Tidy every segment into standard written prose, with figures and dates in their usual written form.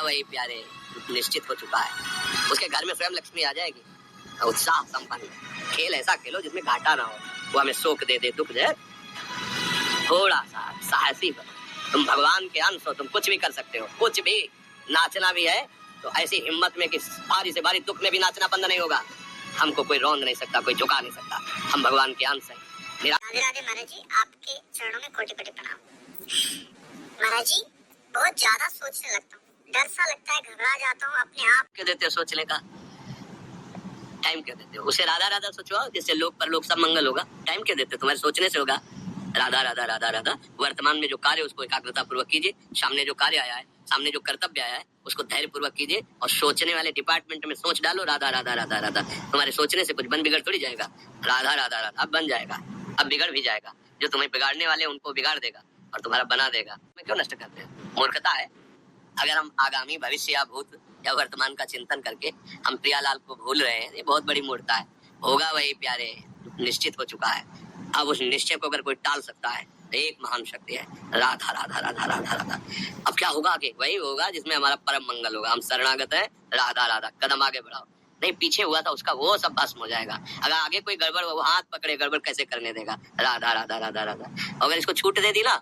वही प्यारे निश्चित हो चुका है। उसके घर में स्वयं लक्ष्मी आ जाएगी। उत्साह संपन्न खेल ऐसा खेलो जिसमें घाटा ना हो, वो हमें शोक दे दे दुख दे, थोड़ा सा साहसी बनो। तुम भगवान के अंश हो, तुम कुछ भी कर सकते हो, कुछ भी। नाचना भी है तो ऐसी हिम्मत में कि बारी से बारी दुख में भी नाचना बंद नहीं होगा। हमको कोई रौंद नहीं सकता, कोई झुका नहीं सकता, हम भगवान के अंश हैं। राधे राधे महाराज जी, आपके चरणों में कोटि कोटि प्रणाम। महाराज जी, बहुत ज्यादा सोचने लगता हूँ, डर सा लगता है, घबरा जाता हूँ अपने आप। क्यों देते हो सोचने का टाइम? क्यों देते हो? उसे राधा राधा सोचो, जिससे लोक पर लोक सब मंगल होगा। टाइम क्यों देते हो? तुम्हारे सोचने से होगा। राधा राधा राधा राधा। वर्तमान में जो कार्य उसको एकाग्रता पूर्वक कीजिए। सामने जो कार्य आया है, सामने जो कर्तव्य आया है, उसको धैर्य पूर्वक कीजिए और सोचने वाले डिपार्टमेंट में सोच डालो राधा राधा राधा राधा। तुम्हारे सोचने से कुछ बन बिगड़ थोड़ी जाएगा। राधा राधा राधा अब बन जाएगा, अब बिगड़ भी जाएगा। जो तुम्हें बिगाड़ने वाले उनको बिगाड़ देगा और तुम्हारा बना देगा। मैं क्यों नष्ट करते हैं? मूर्खता है। अगर हम आगामी भविष्य या भूत या वर्तमान का चिंतन करके हम प्रियालाल को भूल रहे हैं, ये बहुत बड़ी मूर्खता है। होगा वही प्यारे निश्चित हो चुका है। अब उस निश्चय को अगर कोई टाल सकता है, एक महान शक्ति है राधा राधा राधा राधा राधा। अब क्या होगा आगे? वही होगा जिसमें हमारा परम मंगल होगा। हम शरणागत है, राधा राधा। कदम आगे बढ़ाओ। नहीं पीछे हुआ था उसका वो सब भस्म हो जाएगा। अगर आगे कोई गड़बड़, वो हाथ पकड़े, गड़बड़ कैसे करने देगा? राधा राधा राधा राधा। अगर इसको छूट दे दी ना,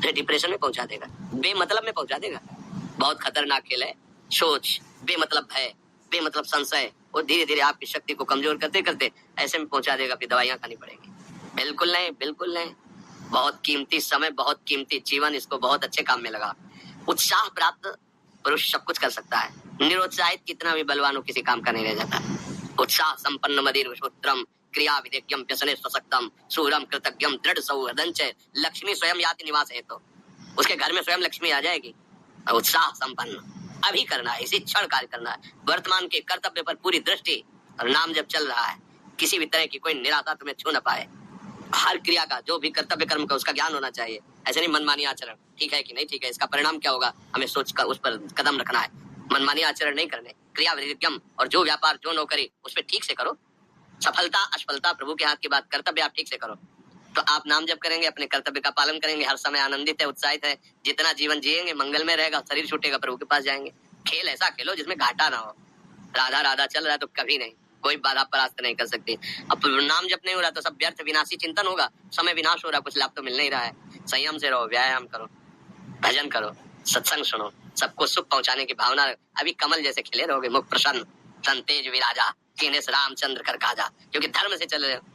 डिप्रेशन में पहुंचा देगा, बेमतलब में पहुंचा देगा। बहुत खतरनाक खेल है। सोच, बेमतलब भय, बेमतलब संशय, वो धीरे धीरे आपकी शक्ति को कमजोर करते करते ऐसे में पहुंचा देगा, फिर दवाइयां खानी पड़ेगी। बिल्कुल नहीं, बिल्कुल नहीं। बहुत कीमती समय, बहुत कीमती जीवन, इसको बहुत अच्छे काम में लगा। उत्साह प्राप्त पुरुष सब कुछ कर सकता है। निरुत्साहित कितना भी बलवान हो, किसी काम का नहीं रह जाता। उत्साह संपन्न मदिर विशुत्रम क्रिया विदेक्यम व्यसने स्वसक्तम सूरम कृतज्ञम दृढ़ सौहृदंच लक्ष्मी स्वयं याति निवास है। तो उसके घर में स्वयं लक्ष्मी आ जाएगी। उत्साह संपन्न अभी करना है, इसी क्षण कार्य करना है। वर्तमान के कर्तव्य पर पूरी दृष्टि और नाम जब चल रहा है, किसी भी तरह की कोई निराशा तुम्हें छू न पाए। हर क्रिया का, जो भी कर्तव्य कर्म का, उसका ज्ञान होना चाहिए। ऐसे नहीं मनमानी आचरण, ठीक है कि नहीं ठीक है, इसका परिणाम क्या होगा, हमें सोच कर उस पर कदम रखना है। मनमानी आचरण नहीं करने, क्रिया विधिज्ञम, और जो व्यापार जो नौकरी उस पर ठीक से करो। सफलता असफलता प्रभु के हाथ की बात, कर्तव्य आप ठीक से करो तो आप नाम जप करेंगे, अपने कर्तव्य का पालन करेंगे, हर समय आनंदित है, उत्साहित है। जितना जीवन जिएंगे मंगल में रहेगा, शरीर छूटेगा प्रभु के पास जाएंगे। खेल ऐसा खेलो जिसमें घाटा ना हो। राधा राधा चल रहा है तो कभी नहीं, कोई बाधा परास्त नहीं कर सकती। अब नाम जप नहीं हो रहा तो सब व्यर्थ विनाशी चिंतन होगा, समय विनाश हो रहा, कुछ लाभ तो मिल नहीं रहा है। संयम से रहो, व्यायाम करो, भजन करो, सत्संग सुनो, सबको सुख पहुंचाने की भावना। अभी कमल जैसे खिले रहोगे, मुख प्रसन्न, सन तेज विराजा, कीनेस रामचंद्र कर काजा, क्योंकि धर्म से चल रहे हो।